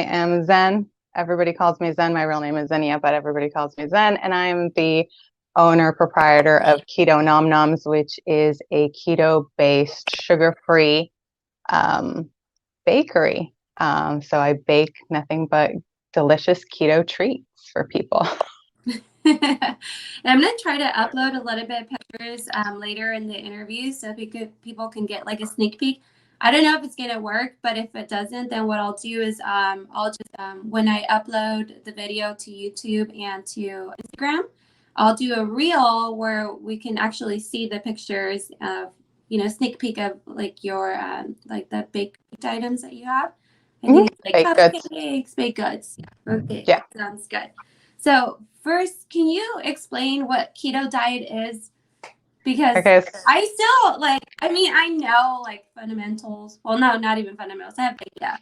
am Zen. Everybody calls me Zen. My real name is Zenia, but everybody calls me Zen. And I am the owner, proprietor of Ketognomgnoms, which is a keto-based, sugar-free bakery. So I bake nothing but delicious keto treats for people. And I'm going to try to upload a little bit of pictures later in the interview so people can get like a sneak peek. I don't know if it's going to work, but if it doesn't, then what I'll do is I'll just, when I upload the video to YouTube and to Instagram, I'll do a reel where we can actually see the pictures of, sneak peek of like your, like the baked items that you have. I think it's like Baked goods. cupcakes, baked goods. Yeah. Okay. Yeah. Sounds good. So first, can you explain what keto diet is? Because Okay. I still I know like fundamentals. Well, no, not even fundamentals. I have idea.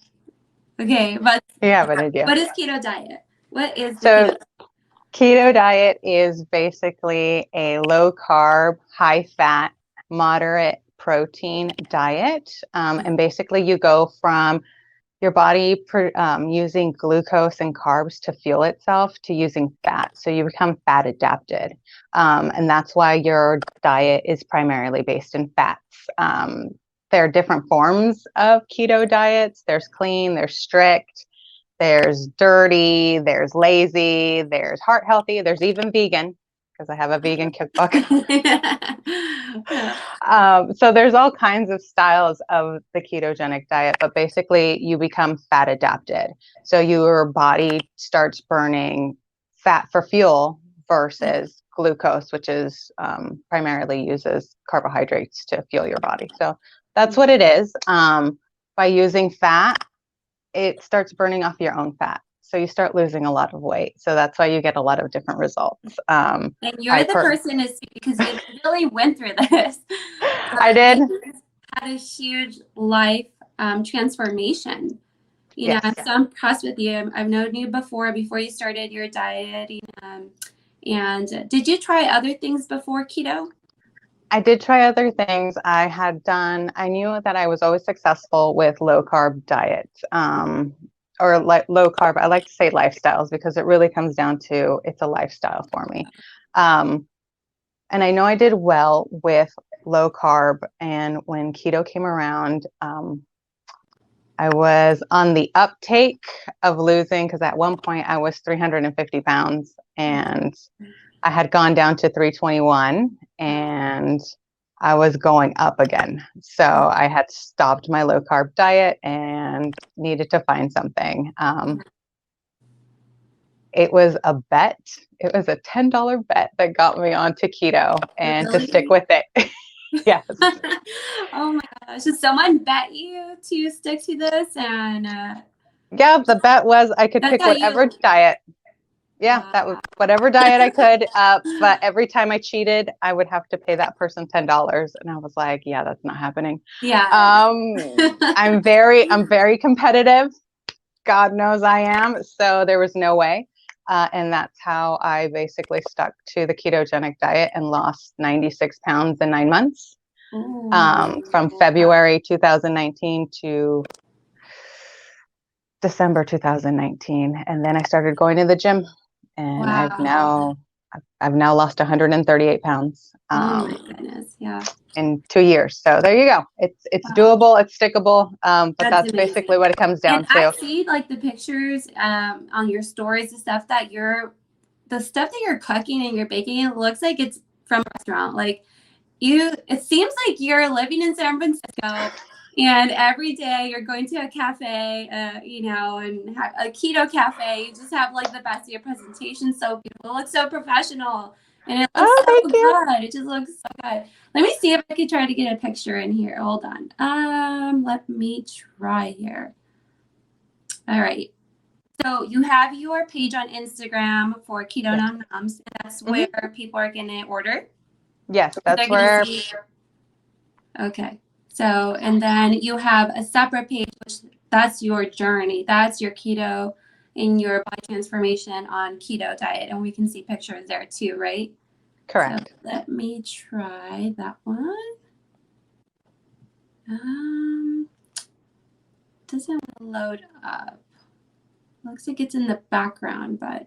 Okay, but You have an idea. what is keto diet? What is the So keto? keto diet is basically a low carb, high fat, moderate protein diet. And basically you go from your body using glucose and carbs to fuel itself to using fat. So you become fat adapted. And that's why your diet is primarily based in fats. There are different forms of keto diets. There's clean, there's strict, there's dirty, there's lazy, there's heart healthy, there's even vegan, because I have a vegan cookbook. So there's all kinds of styles of the ketogenic diet, but basically you become fat adapted. So your body starts burning fat for fuel versus glucose, which is primarily uses carbohydrates to fuel your body. So that's what it is. By using fat, it starts burning off your own fat. So you start losing a lot of weight. So that's why you get a lot of different results. And you're the person to speak because you really went through this. I did. Had a huge life transformation. Yes. I'm so impressed with you. I've known you before you started your diet. And did you try other things before keto? I did try other things. I knew that I was always successful with low carb diets, or like low carb. I like to say lifestyles because it really comes down to it's a lifestyle for me. And I know I did well with low carb. And when keto came around, I was on the uptake of losing, because at one point I was 350 pounds and I had gone down to 321 and I was going up again. So I had stopped my low carb diet and needed to find something. It was a bet. It was a $10 bet that got me onto keto and Really? to stick with it. Yes. Oh my gosh. Did someone bet you to stick to this? And Yeah, the bet was I could pick whatever diet. Yeah, Wow. that was whatever diet I could. But every time I cheated, I would have to pay that person $10. And I was like, yeah, that's not happening. Yeah. I'm very competitive. God knows I am. So there was no way. And that's how I basically stuck to the ketogenic diet and lost 96 pounds in 9 months. From February 2019 to December 2019. And then I started going to the gym, and Wow. I've now lost 138 pounds. Oh my goodness. Yeah. In 2 years. So there you go. It's doable, it's stickable. But that's basically what it comes down to. I see like the pictures on your stories and stuff the stuff that you're cooking and you're baking, it looks like it's from a restaurant. Like it seems like you're living in San Francisco and every day you're going to a cafe, and have a keto cafe. You just have like the best of your presentation. So beautiful. It looks so professional. And it looks so good. It just looks so good. Let me see if I can try to get a picture in here. Hold on. Let me try here. All right. So you have your page on Instagram for Ketognomgnoms. That's where people are going to order. Yes, that's where. Okay. So, and then you have a separate page, which that's your journey. That's your keto and your body transformation on keto diet. And we can see pictures there too, right? Correct. So let me try that one. Doesn't load up. looks like it's in the background, but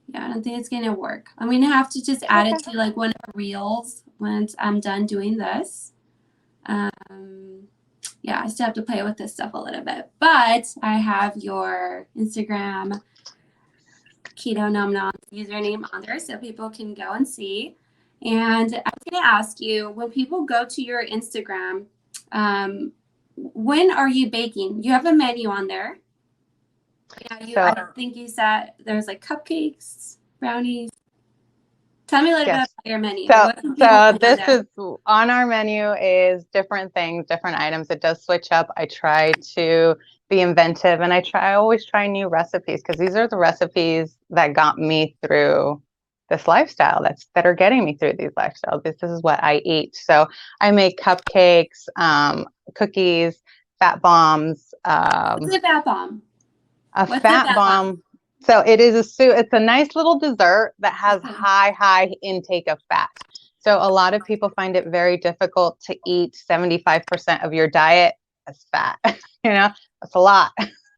yeah, I don't think it's gonna work. I'm gonna have to just add it to like one of the reels once I'm done doing this. Yeah, I still have to play with this stuff a little bit, but I have your Instagram Ketognomgnoms username on there so people can go and see. And I was going to ask you, when people go to your Instagram, when are you baking? You have a menu on there. Yeah, I think you said there's like cupcakes, brownies. Tell me a little bit about your menu. So this is on our menu is different things, different items. It does switch up. I try to be inventive, and I always try new recipes, because these are the recipes that got me through this lifestyle, that are getting me through these lifestyles. This is what I eat. So I make cupcakes, cookies, fat bombs. What's a fat bomb? A fat bomb. So it's a nice little dessert that has high intake of fat. So a lot of people find it very difficult to eat 75% of your diet as fat. That's a lot.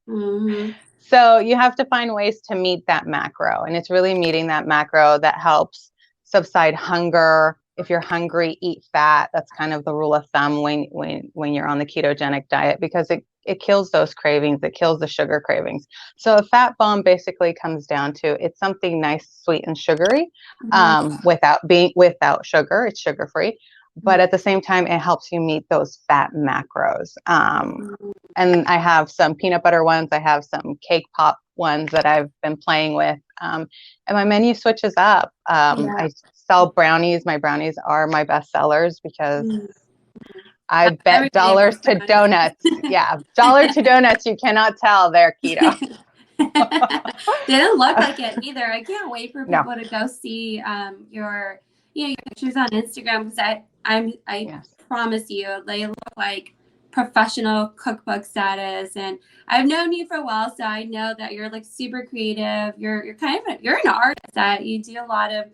Mm-hmm. So you have to find ways to meet that macro, and it's really meeting that macro that helps subside hunger. If you're hungry, eat fat. That's kind of the rule of thumb when you're on the ketogenic diet, because it kills those cravings. It kills the sugar cravings. So a fat bomb basically comes down to, it's something nice, sweet, and sugary, without sugar. It's sugar free, but at the same time, it helps you meet those fat macros. And I have some peanut butter ones. I have some cake pop ones that I've been playing with. And my menu switches up. I sell brownies. My brownies are my best sellers because I bet dollars to donuts. Yeah, dollar to donuts. You cannot tell they're keto. They don't look like it either. I can't wait for people to go see your pictures on Instagram, because I promise you they look like professional cookbook status. And I've known you for a while, so I know that you're like super creative. You're an artist, that you do a lot of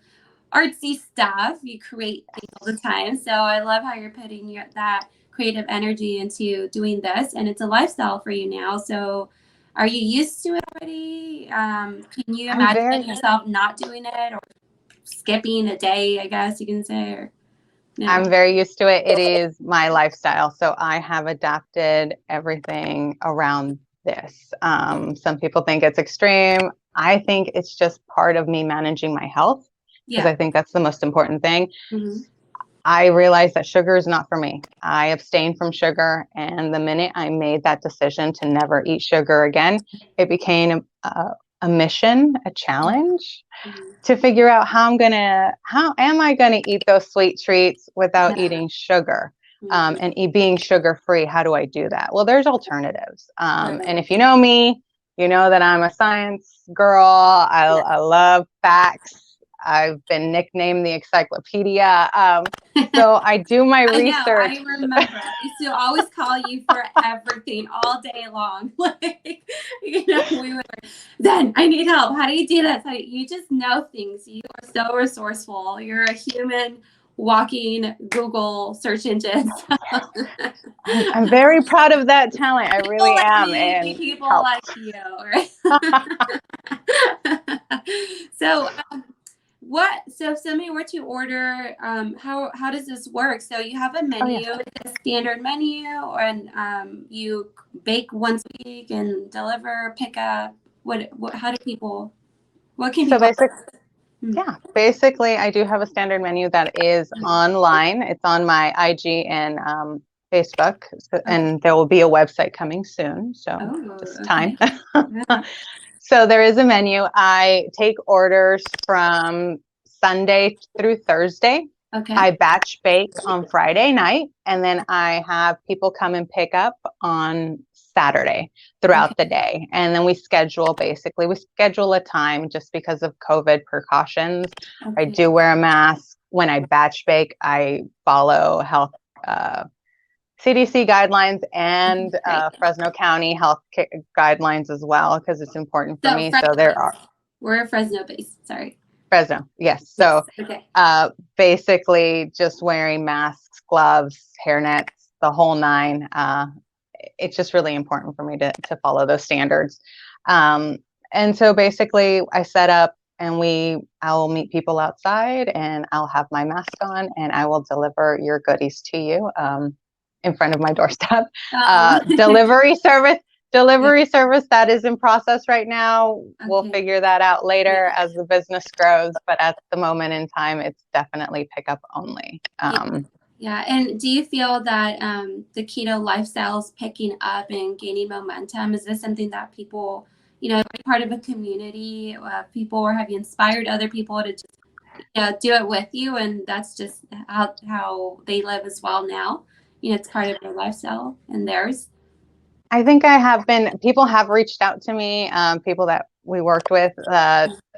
artsy stuff. You create things all the time. So I love how you're putting that creative energy into doing this, and it's a lifestyle for you now. So are you used to it already? Can you imagine yourself not doing it, or skipping a day, I guess you can say? Or no? I'm very used to it. It is my lifestyle. So I have adapted everything around this. Some people think it's extreme. I think it's just part of me managing my health, because I think that's the most important thing. Mm-hmm. I realized that sugar is not for me. I abstain from sugar. And the minute I made that decision to never eat sugar again, it became a mission, a challenge to figure out how am I going to eat those sweet treats without eating sugar, and being sugar free. How do I do that? Well, there's alternatives. And if you know me, you know that I'm a science girl. I love facts. I've been nicknamed the encyclopedia. So I do my research. I remember. I used to always call you for everything all day long. Like, we were, Zen, I need help. How do you do this? You just know things. You are so resourceful. You're a human walking Google search engine. I'm very proud of that talent. I really am. And people like you. Right? So if somebody were to order, how does this work? So you have a menu, a standard menu, and you bake once a week and deliver, pick up. How do people? What can people? Basically, I do have a standard menu that is online. It's on my IG and Facebook, and there will be a website coming soon. So just time. So there is a menu. I take orders from Sunday through Thursday. Okay. I batch bake on Friday night, and then I have people come and pick up on Saturday throughout the day. And then we schedule a time just because of COVID precautions. I do wear a mask. When I batch bake, I follow health CDC guidelines and Fresno County health guidelines as well, because it's important for me. So we're Fresno based. Sorry. Fresno, yes. So basically just wearing masks, gloves, hairnets, the whole nine. It's just really important for me to follow those standards. And so basically I set up and I will meet people outside and I'll have my mask on and I will deliver your goodies to you in front of my doorstep. Uh-oh. Delivery service that is in process right now. We'll Okay. figure that out later Yeah. as the business grows, but at the moment in time, it's definitely pickup only. Yeah. And do you feel that the keto lifestyle is picking up and gaining momentum? Is this something that people, are part of a community, people, or have you inspired other people to just do it with you? And that's just how they live as well now. It's part of their lifestyle and theirs. I think people have reached out to me, people that we worked with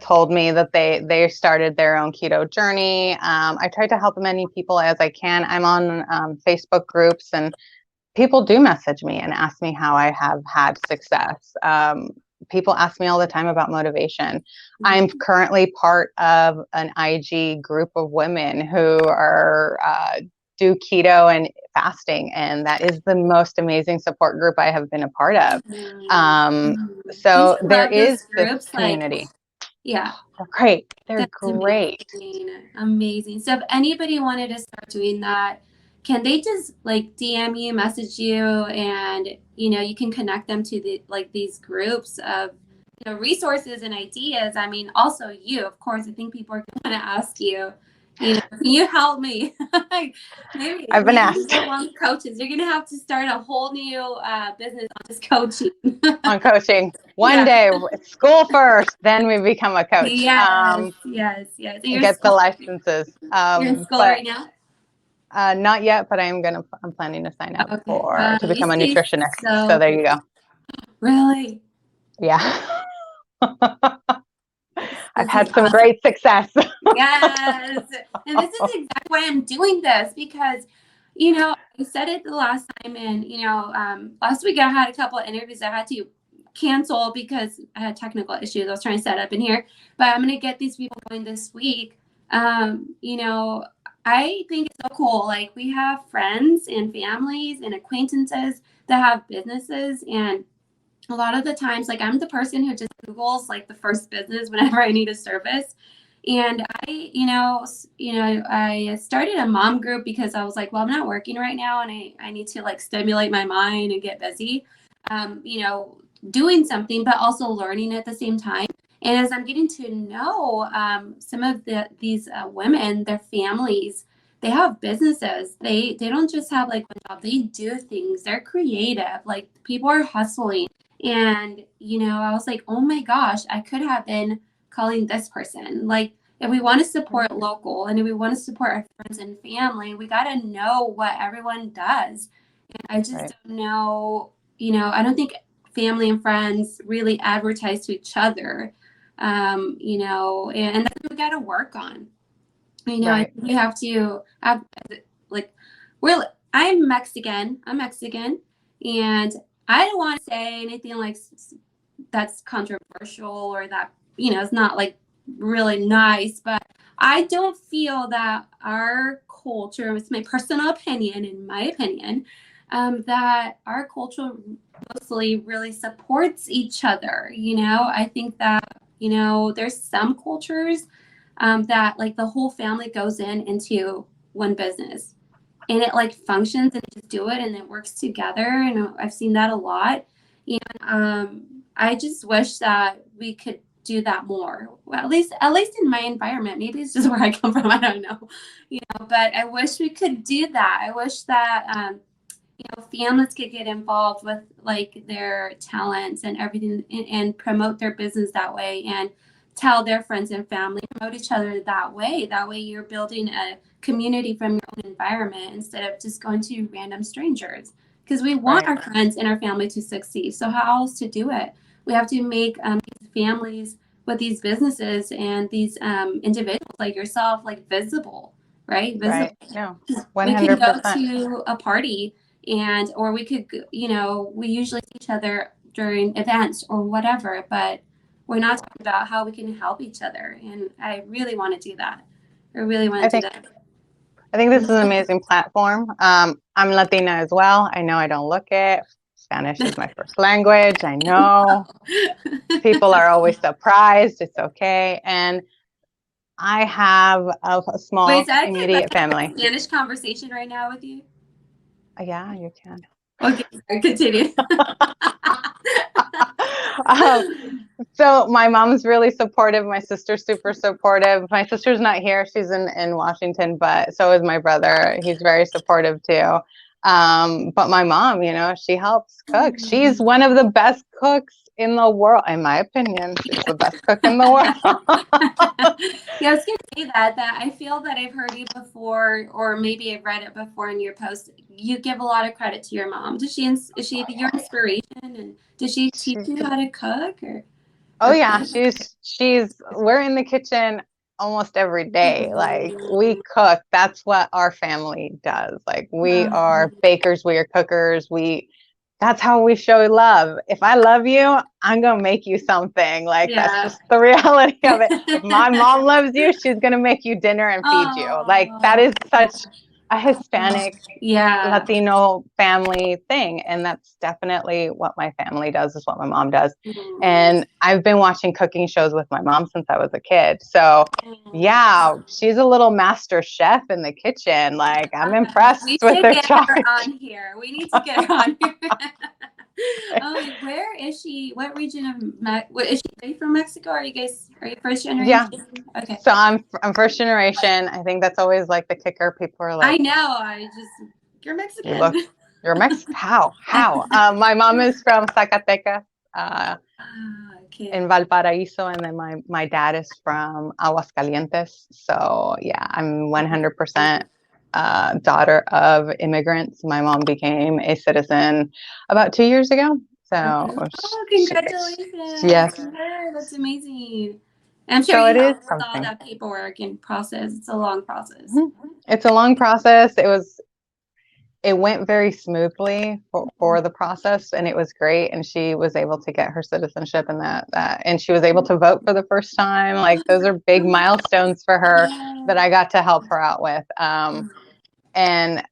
told me that they started their own keto journey. I try to help as many people as I can. I'm on Facebook groups and people do message me and ask me how I have had success. People ask me all the time about motivation. Mm-hmm. I'm currently part of an IG group of women who are do keto and fasting, and that is the most amazing support group I have been a part of. So there is this community. Yeah. They're great. They're great. Amazing. So if anybody wanted to start doing that, can they just DM you, message you, and you can connect them to these groups of resources and ideas? I mean, also you, of course, I think people are going to ask you, can you help me? maybe I've been asked. Coaches, you're going to have to start a whole new business on just coaching. On coaching. One day, school first, then we become a coach. Yes. Get the licenses. You're in school right now? Not yet, but I'm planning to sign up to become a nutritionist. So there you go. Really? Yeah. I've had some great success. Yes. And this is exactly why I'm doing this, because, I said it the last time, and, last week I had a couple of interviews I had to cancel because I had technical issues I was trying to set up in here, but I'm going to get these people going this week. I think it's so cool. We have friends and families and acquaintances that have businesses, and a lot of the times, I'm the person who just Googles the first business whenever I need a service. And I started a mom group because I was like, well, I'm not working right now, and I need to stimulate my mind and get busy, doing something, but also learning at the same time. And as I'm getting to know some of these women, their families, they have businesses. They don't just have one job. They do things. They're creative. People are hustling. And, I was like, oh my gosh, I could have been calling this person. If we want to support local and if we want to support our friends and family, we got to know what everyone does. And I just don't know, I don't think family and friends really advertise to each other, and that's what we got to work on. I think we have to have, I'm Mexican, and I don't want to say anything that's controversial or that, it's not really nice, but I don't feel that our culture, it's my personal opinion, that our culture mostly really supports each other. I think that, there's some cultures that the whole family goes into one business and it functions and just do it and it works together. And I've seen that a lot. I just wish that we could do that more. Well, at least in my environment. Maybe it's just where I come from. I don't know. But I wish we could do that. I wish that families could get involved with their talents and everything and promote their business that way and tell their friends and family, promote each other that way. That way you're building a community from your own environment instead of just going to random strangers. Because we want our friends and our family to succeed. So how else to do it? We have to make these families with these businesses and these individuals like yourself, visible, right? Visible. Right. No, 100%. We could go to a party or we could, we usually see each other during events or whatever, but we're not talking about how we can help each other. And I really want to do that. I really want to do that. I think this is an amazing platform. I'm Latina as well. I know I don't look it. Spanish is my first language. I know people are always surprised. It's okay. And I have a Wait, small is that good? Like immediate family. Spanish conversation right now with you? Yeah, you can. Okay, sorry, continue. um, so my mom's really supportive. My sister's super supportive. My sister's not here. She's in Washington, but so is my brother. He's very supportive too. But my mom, she helps cook. She's one of the best cooks in the world, in my opinion. She's the best cook in the world. Yeah, I was gonna say that I feel that I've heard you before, or maybe I've read it before in your post. You give a lot of credit to your mom. Is she your inspiration, and does she teach you how to cook Oh or yeah, she's we're in the kitchen almost every day. Like we cook. That's what our family does. Like we are bakers, we are cookers. That's how we show love. If I love you, I'm gonna make you something. Like that's Yeah. just the reality of it. If my mom loves you, she's gonna make you dinner and feed you. Like that Oh, is such a Hispanic yeah. Latino family thing. And that's definitely what my family does, is what my mom does. Mm. And I've been watching cooking shows with my mom since I was a kid. So yeah, she's a little master chef in the kitchen. Like I'm We impressed with should her get charge. her on here. We need to get her on here. Oh, where is she? What region of is she from Mexico? Are you first Yeah. generation? Okay. So I'm first generation. I think that's always like the kicker. People are I like, know. You're you Mexican. look, you're Mexican. How? My mom is from Zacatecas. Okay. In Valparaiso, and then my dad is from Aguascalientes. So yeah, I'm 100% daughter of immigrants. My mom became a citizen about 2 years ago. So Oh, she, congratulations. yes, Yeah, that's amazing. I'm sure so you it is helped with all something. that paperwork and process. It's a long process. Mhm. It's a long process. It went very smoothly for the process, and it was great, and she was able to get her citizenship, and that and she was able to vote for the first time. Like those are big milestones for her that I got to help her out with. And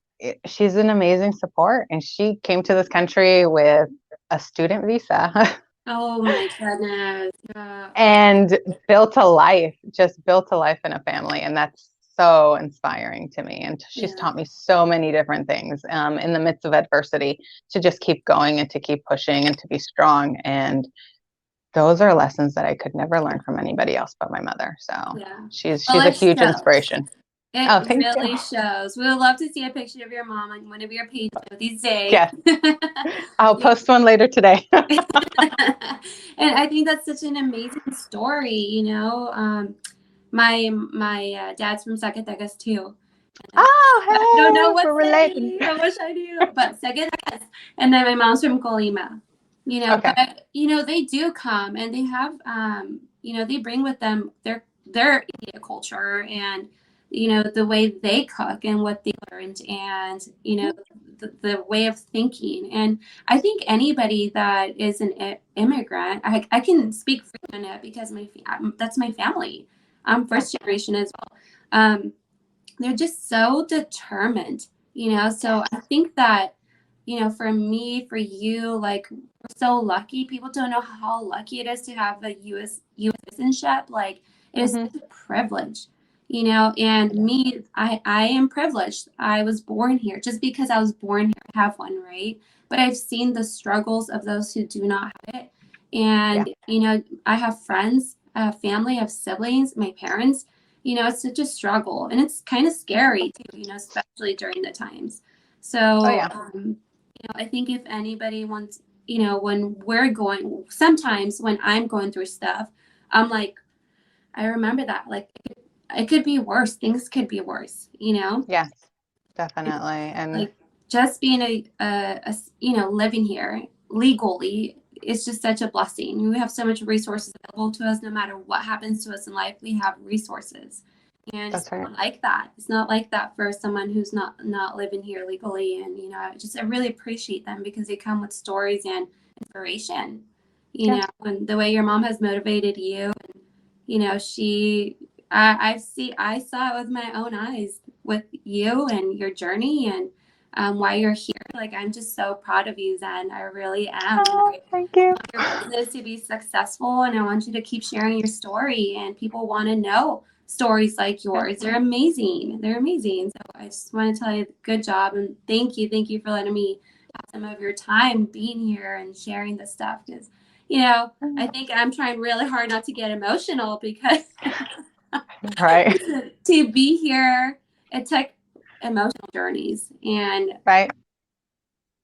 she's an amazing support, and she came to this country with a student visa. Oh my goodness. Yeah. And just built a life in a family. And that's so inspiring to me. And she's Yeah. taught me so many different things in the midst of adversity, to just keep going and to keep pushing and to be strong. And those are lessons that I could never learn from anybody else but my mother. So Yeah. she's Well, a it huge shows. inspiration. It Oh, thank you. really shows. We would love to see a picture of your mom on one of your pages these days. Yes, I'll post one later today. And I think that's such an amazing story. My dad's from Zacatecas too. I don't know Oh, hey, what we're related. city. I wish I knew, but Zacatecas. And then my mom's from Colima. Okay. But they do come and they have they bring with them their India culture and the way they cook and what they learned and the way of thinking. And I think anybody that is an immigrant, I can speak for it because that's my family. I'm first generation as well. They're just so determined, so I think that for me, for you, like, we're so lucky. People don't know how lucky it is to have a U.S. citizenship. Like, it is Hmm. such a privilege, and me, I am privileged. I was born here. Just because I was born here, I have one, right? But I've seen the struggles of those who do not have it. Yeah. And, I have friends, I have family, I have siblings, my parents. It's such a struggle, and it's kind of scary too, especially during the times. Oh So, yeah. I think if anybody wants, when sometimes when I'm going through stuff, I'm like, I remember that, like, it could be worse. Things could be worse, Yes, definitely. And like just being living here legally is just such a blessing. We have so much resources available to us. No matter what happens to us in life, we have resources, and it's that's right. not like that. It's not like that for someone who's not living here legally. And I really appreciate them because they come with stories and inspiration. Yeah. And the way your mom has motivated you, and I saw it with my own eyes with you and your journey. And why you're here. Like, I'm just so proud of you, Zen. I really am. And Oh, I thank you. want your business to be successful, and I want you to keep sharing your story. And people want to know stories like yours. They're amazing. They're amazing. So I just want to tell you, good job, and thank you. Thank you for letting me have some of your time being here and sharing this stuff. Because, I think I'm trying really hard not to get emotional because Right. to be here, it took emotional journeys, and Right.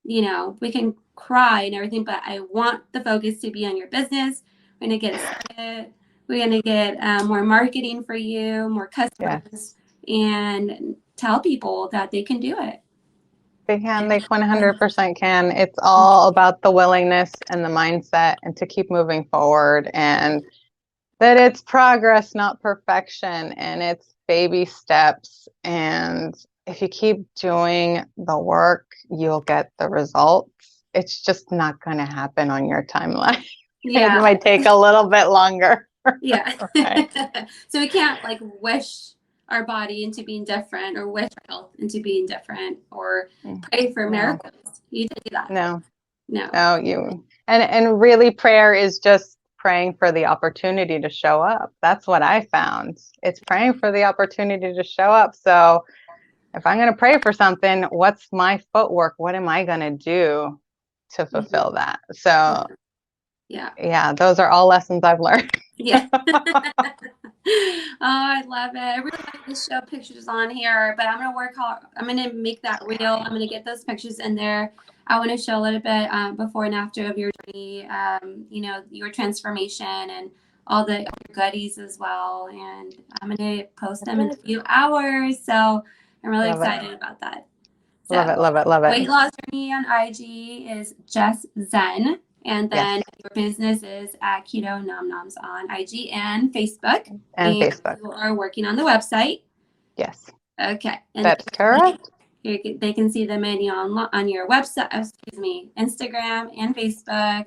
we can cry and everything, but I want the focus to be on your business. We're going to get started. We're going to get more marketing for you, more customers, Yes. and tell people that they can do it. They can, they 100% can. It's all about the willingness and the mindset and to keep moving forward, and that it's progress, not perfection, and it's baby steps. And if you keep doing the work, you'll get the results. It's just not going to happen on your timeline. It Yeah. might take a little bit longer. Yeah. Right. So we can't like wish our body into being different, or wish our health into being different, or pray for No, miracles. You didn't do that. no, No. no, you, and really prayer is just praying for the opportunity to show up. That's what I found. It's praying for the opportunity to show up. So if I'm going to pray for something, what's my footwork? What am I going to do to fulfill that? So yeah, those are all lessons I've learned. Yeah. Oh, I love it. I really like to show pictures on here, but I'm gonna work hard. I'm gonna make that real. I'm gonna get those pictures in there. I want to show a little bit before and after of your journey, your transformation, and all your goodies as well. And I'm gonna post them in a few hours. So I'm really excited about that. So Love it, love it, love it. weight loss journey on IG is just Zen. And then your business is at Ketognomgnoms on IG and Facebook. And Facebook. You are working on the website. Yes. Okay. And That's correct. they can see the menu on your website, Instagram and Facebook,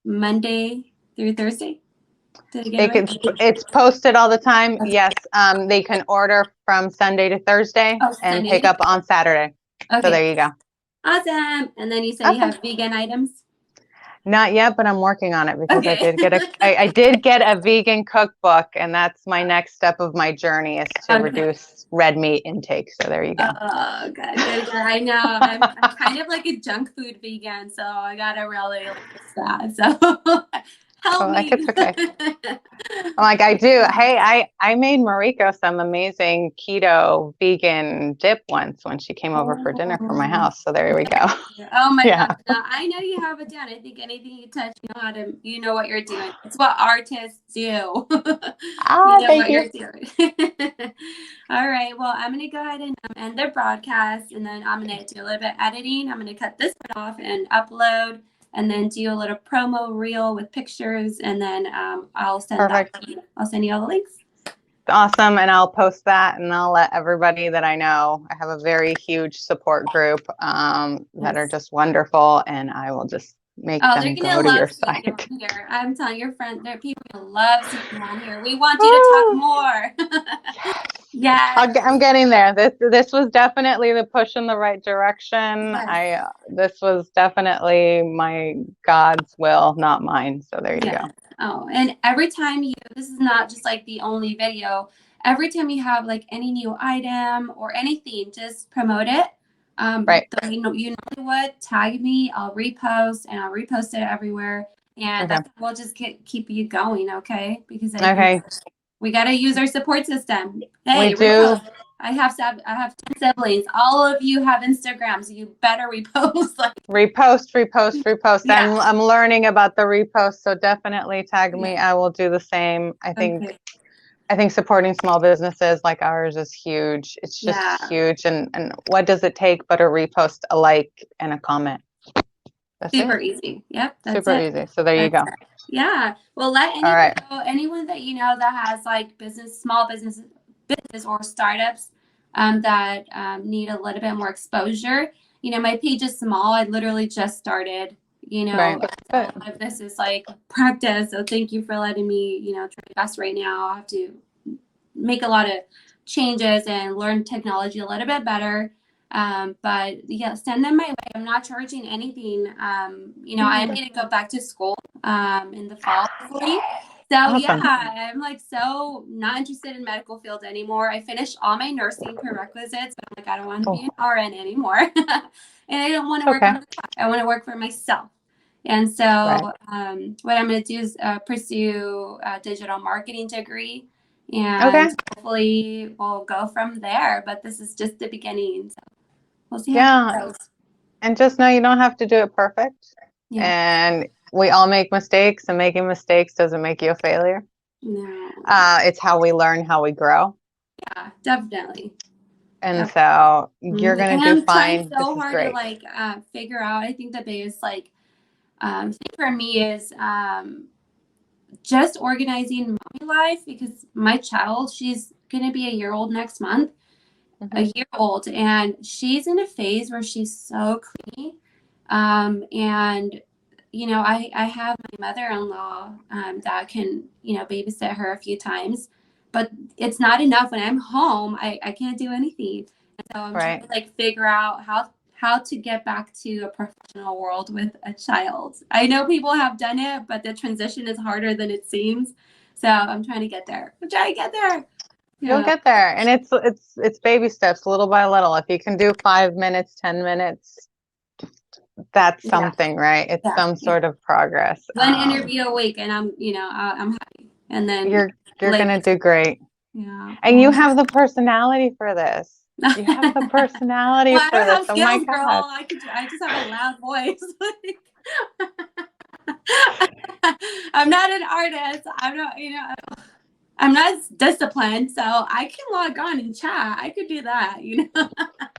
Monday through Thursday. It's posted all the time. Yes. They can order from Sunday to Thursday and pick up on Saturday. Okay. So there you go. Awesome. And then you said you have vegan items? Not yet, but I'm working on it because I did get a vegan cookbook, and that's my next step of my journey, is to reduce red meat intake. So there you go. Oh, good. I know. I'm kind of like a junk food vegan, so I gotta really fix that. So help me. It's okay. I'm like, I do. Hey, I made Mariko some amazing keto vegan dip once when she came over for dinner from my house. So there we go. Oh my gosh. Now, I know you have it down. I think anything you touch, you know what you're doing. It's what artists do. Thank you. You're doing. All right. Well, I'm going to go ahead and end the broadcast, and then I'm going to do a little bit of editing. I'm going to cut this one off and upload, and then do a little promo reel with pictures, and then I'll send that to you. I'll send you all the links. Awesome. And I'll post that, and I'll let everybody that I know. I have a very huge support group that are just wonderful, and I will just make them go to your site. Here. I'm telling your friends, there are people who love seeing you on here. We want you to talk more. Yeah. I'm getting there. This was definitely the push in the right direction. This was definitely my God's will, not mine. So there you go. Oh, and every time this is not just like the only video. Every time you have like any new item or anything, just promote it. Right. So you know what? Tag me. I'll repost, and I'll repost it everywhere. And we'll just keep you going, okay? Because we got to use our support system. Hey, we do. I have 10 siblings. All of you have Instagram, so you better repost. Repost. Yeah. I'm learning about the repost, so definitely tag me. I will do the same. I think supporting small businesses like ours is huge. It's just huge. And what does it take but a repost, a like, and a comment? That's super easy. Yep. That's super easy. So there you go. Yeah. Well, let anyone that you know that has like small business or startups that need a little bit more exposure. My page is small. I literally just started. A lot of this is like practice. So thank you for letting me, try my best right now. I have to make a lot of changes and learn technology a little bit better. But yeah, send them my way. I'm not charging anything. You know, I'm going to go back to school in the fall, hopefully. So yeah, Awesome. I'm like so not interested in medical field anymore. I finished all my nursing prerequisites, but I'm like, I don't want to be an RN anymore. And I don't want to work Okay. on the clock. I want to work for myself. And so Right. what I'm going to do is pursue a digital marketing degree, Okay. and hopefully we'll go from there. But this is just the beginning. So we'll see how it Yeah. goes. And just know you don't have to do it perfect. Yeah. And we all make mistakes, and making mistakes doesn't make you a failure. No. It's how we learn, how we grow. Yeah, definitely. And Definitely. so you're And going to do I'm trying fine. This so is hard to great. like figure out. I think the biggest like thing for me is just organizing my life, because my child, she's gonna be a year old next month, a Hmm. year old, and she's in a phase where she's so clingy. And you know, I have my mother-in-law that can, you know, babysit her a few times, but it's not enough. When I'm home, I can't do anything. And so I'm trying Right. to like figure out how to get back to a professional world with a child. I know people have done it, but the transition is harder than it seems. So I'm trying to get there. I'm trying to get there. You'll Yeah. get there. And it's baby steps, little by little. If you can do 5 minutes, 10 minutes, that's Yeah. something, right? It's Yeah. some Yeah. sort of progress. One interview a week, and I'm, you know, I'm happy. And then You're later, gonna do great. yeah. And you have the personality for this. You have the personality Well, I for don't this. have Oh my skills, God. girl. I just have a loud voice. I'm not an artist. I'm not, you know, I'm not disciplined, so I can log on and chat. I could do that, you know.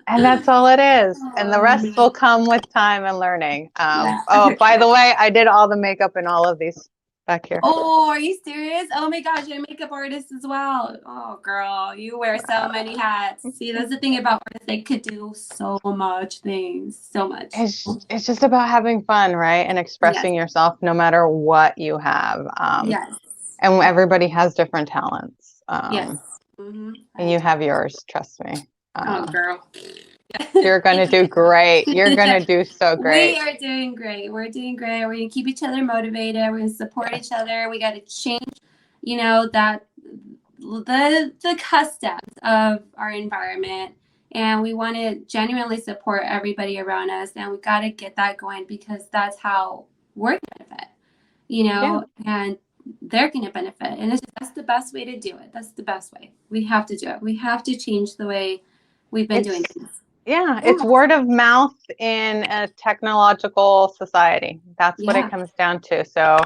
And that's all it is. And the Oh, rest will man. come with time and learning. Yeah. Oh, by the way, I did all the makeup in all of these back here. Oh, are you serious? Oh my gosh, you're a makeup artist as well. Oh, girl, you wear so many hats. See, that's the thing about artists. They could do so much things, so much. It's just about having fun, right? And Yes, expressing yourself no matter what you have. yes, And everybody has different talents. yes. Mm-hmm. And I you do. have yours, trust me. Oh, girl. You're gonna do great. You're gonna do so We great. are doing great. We're doing great. We're gonna keep each other motivated. We're gonna support Yes. each other. We got to change, you know, that the customs of our environment, and we want to genuinely support everybody around us. And we got to get that going, because that's how we're gonna benefit, you Yeah. know, and they're gonna benefit. And that's the best way to do it. That's the best way. We have to do it. We have to change the way we've been doing It's things. yeah, Yeah. it's word of mouth in a technological society. That's what it Yeah. comes down to. So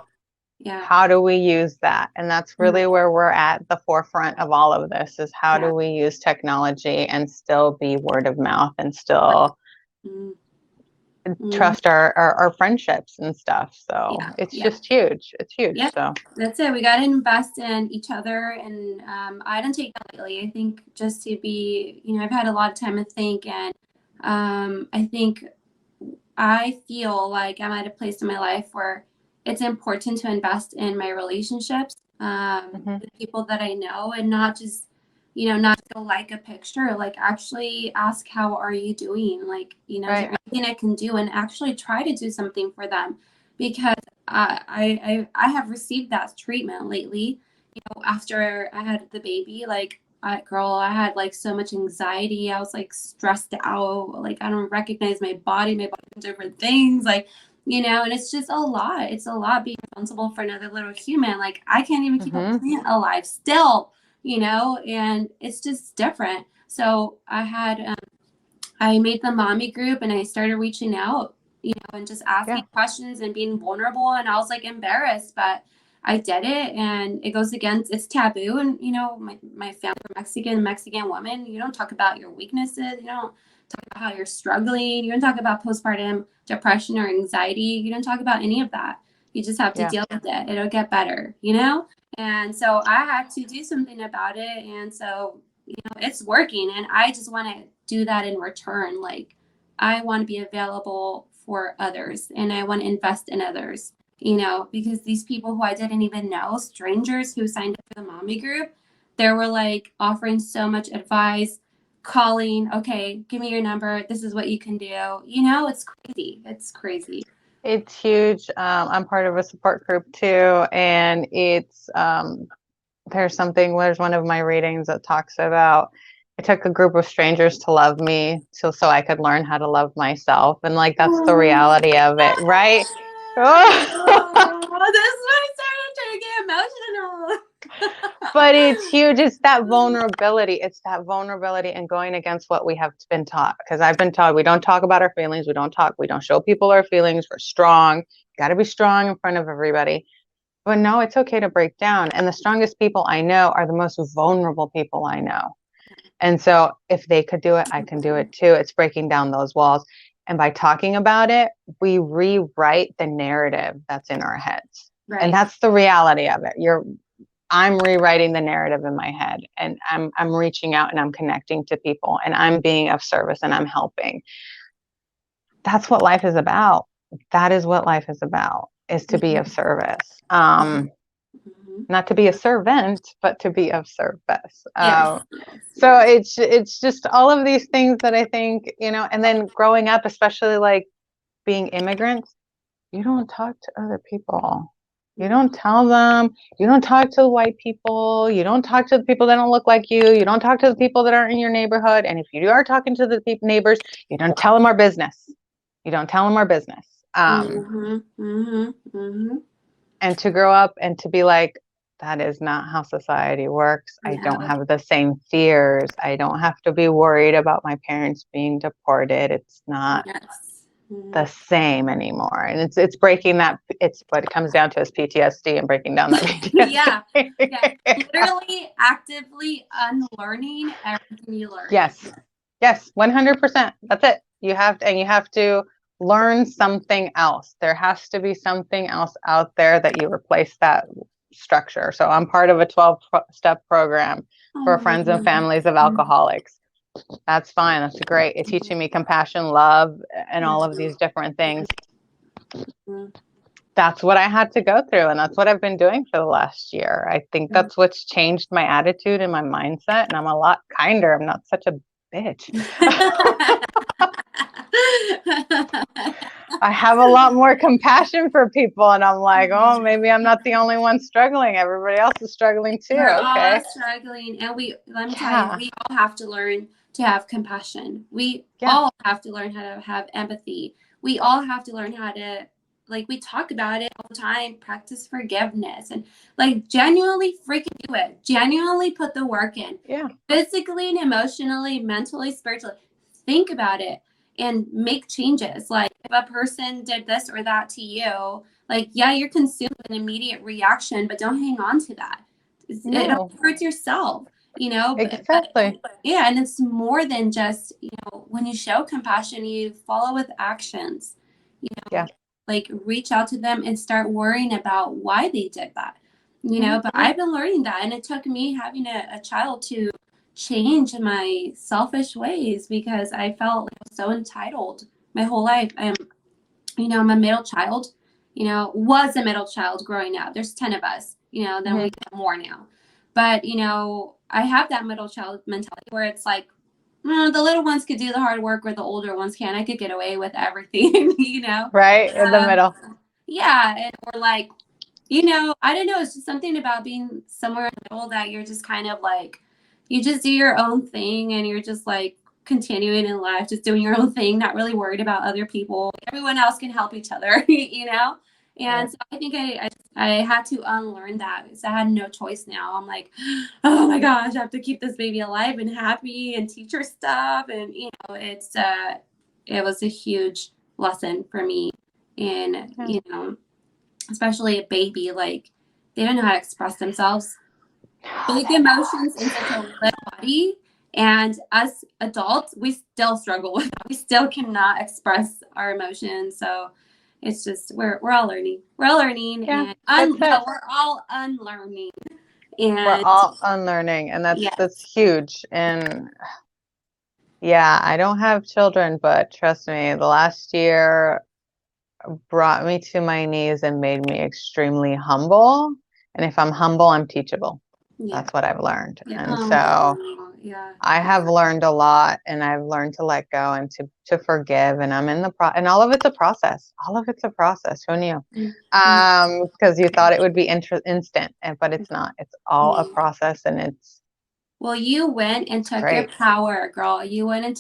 Yeah. how do we use that? And that's Yeah. really where we're at the forefront of all of this is how Yeah. do we use technology and still be word of mouth and still Mm, trust our friendships and stuff. So yeah, it's yeah, just huge. It's huge. yeah. So That's it. We got to invest in each other, and I don't take that lightly. I think just to be, you know, I've had a lot of time to think, and I think I feel like I'm at a place in my life where it's important to invest in my relationships, mhm. with people that I know, and not just, you know, not to like a picture, like actually ask, how are you doing? Like, you know, is Right. there anything I can do? And actually try to do something for them, because I have received that treatment lately. You know, after I had the baby, like I had like so much anxiety. I was like stressed out. Like I don't recognize my body. My body doing different things. Like, you know, and it's just a lot. It's a lot being responsible for another little human. Like I can't even keep a Hmm. plant alive still, you know, and it's just different. So I made the mommy group, and I started reaching out, you know, and just Yeah. asking questions and being vulnerable. And I was like embarrassed, but I did it, and it goes against, it's taboo. And, you know, my family, Mexican woman, you don't talk about your weaknesses. You don't talk about how you're struggling. You don't talk about postpartum depression or anxiety. You don't talk about any of that. You just have to Yeah. deal with it. It'll get better, you know? And so I had to do something about it. And so, you know, it's working, and I just want to do that in return. Like I want to be available for others, and I want to invest in others, you know, because these people who I didn't even know, strangers who signed up for the mommy group, they were like offering so much advice, calling, okay, give me your number. This is what you can do. You know, it's crazy. It's crazy. It's huge. I'm part of a support group too, and there's one of my readings that talks about it took a group of strangers to love me so I could learn how to love myself. And like that's the Oh, reality of it, right? that's when I started to get emotional. But it's huge. It's that vulnerability. It's that vulnerability and going against what we have been taught. Because I've been taught we don't talk about our feelings. We don't show people our feelings. We're strong. Got to be strong in front of everybody. But no, it's okay to break down. And the strongest people I know are the most vulnerable people I know. And so if they could do it, I can do it too. It's breaking down those walls. And by talking about it, we rewrite the narrative that's in our heads. Right. And that's the reality of it. I'm rewriting the narrative in my head, and I'm reaching out and I'm connecting to people and I'm being of service and I'm helping. That's what life is about. That is what life is about, is to be of service. Not to be a servant, but to be of service. So it's just all of these things that I think, and then growing up, especially like being immigrants, you don't talk to other people. You don't tell them, you don't talk to the white people, you don't talk to the people that don't look like you don't talk to the people that aren't in your neighborhood. And if you are talking to the neighbors, you don't tell them our business. You don't tell them our business. And to grow up and to be like, that is not how society works. I don't have the same fears. I don't have to be worried about my parents being deported. It's not the same anymore. And it's breaking that. It's what it comes down to is PTSD and breaking down that PTSD. Yeah. Literally actively unlearning everything you learn. Yes, 100%. That's it. You have to learn something else. There has to be something else out there that you replace that structure. So I'm part of a 12-step program for friends and families of alcoholics. That's fine. That's great. It's teaching me compassion, love, and all of these different things. That's what I had to go through, and that's what I've been doing for the last year. I think that's what's changed my attitude and my mindset, and I'm a lot kinder. I'm not such a bitch. I have a lot more compassion for people, and I'm like, oh, maybe I'm not the only one struggling. Everybody else is struggling too. We're okay. all struggling, and let me tell you, we all have to learn to have compassion. We all have to learn how to have empathy. We all have to learn how to, like, we talk about it all the time, practice forgiveness, and like genuinely freaking do it. Genuinely put the work in. Yeah. Physically and emotionally, mentally, spiritually. Think about it and make changes. Like if a person did this or that to you, like, yeah, you're consuming an immediate reaction, but don't hang on to that. It hurts yourself, Exactly. But, yeah, and it's more than just, when you show compassion, you follow with actions, like reach out to them and start worrying about why they did that, but I've been learning that. And it took me having a child to change my selfish ways, because I felt so entitled my whole life. I'm a middle child, was a middle child growing up. There's 10 of us, then we have more now. But, I have that middle child mentality where it's like, the little ones could do the hard work where the older ones can. I could get away with everything, Right, in the middle. Yeah, and we're like, I don't know. It's just something about being somewhere in the middle that you're just kind of like, you just do your own thing and you're just like continuing in life, just doing your own thing, not really worried about other people. Everyone else can help each other, And so I think I had to unlearn that, because I had no choice now. I'm like, oh my gosh, I have to keep this baby alive and happy and teach her stuff. And, it was a huge lesson for me. And, especially a baby, like they don't know how to express themselves. Big emotions in such a little body. And us adults, we still struggle with that. We still cannot express our emotions. So it's just, we're all learning. We're all learning. And we're all unlearning. And we're all unlearning. And that's huge. And I don't have children, but trust me, the last year brought me to my knees and made me extremely humble. And if I'm humble, I'm teachable. That's what I've learned. And so Yeah. I have learned a lot, and I've learned to let go and to forgive, and I'm in the and all of it's a process. All of it's a process. Who knew? Because you thought it would be instant, but it's not. It's all a process, and it's well, you went and took your great. power, girl. You went and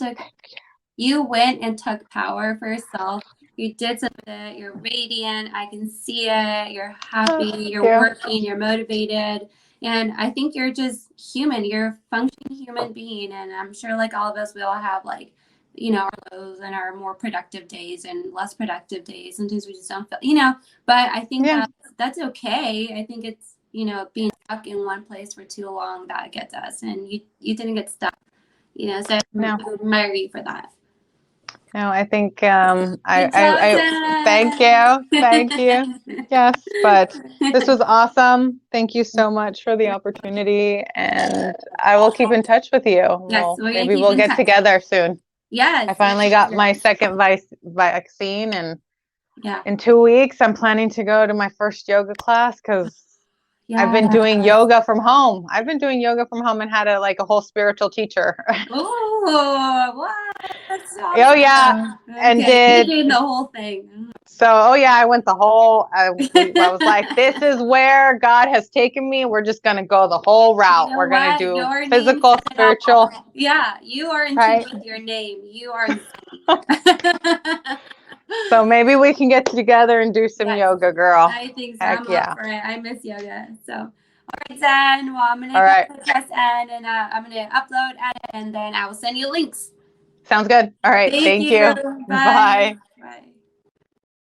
took power for yourself. You did something. You're radiant. I can see it. You're happy. You're working. You're motivated. And I think you're just human. You're a functioning human being. And I'm sure, like all of us, we all have like, our lows and our more productive days and less productive days. Sometimes we just don't feel, but I think that's okay. I think it's, being stuck in one place for too long that gets us. And you didn't get stuck, so I admire you for that. No, I think I thank you. Yes, but this was awesome. Thank you so much for the opportunity, and I will keep in touch with you. Yes, Maybe we'll get together soon. Yes. I finally got my second vaccine, and yeah, in 2 weeks, I'm planning to go to my first yoga class because I've been doing yoga from home. I've been doing yoga from home and had a whole spiritual teacher. Oh, what? That's awesome. Oh yeah, and did the whole thing. So, I went the whole. I was like, "This is where God has taken me. We're just gonna go the whole route. We're gonna do physical, spiritual." Yeah, you are in tune with your name. You are. So maybe we can get together and do some yoga, girl. I think so. Heck I'm up for it. I miss yoga. So, all right, Zen. Well, I'm gonna press end, and I'm gonna upload, edit, and then I will send you links. Sounds good. All right. Thank you. Bye.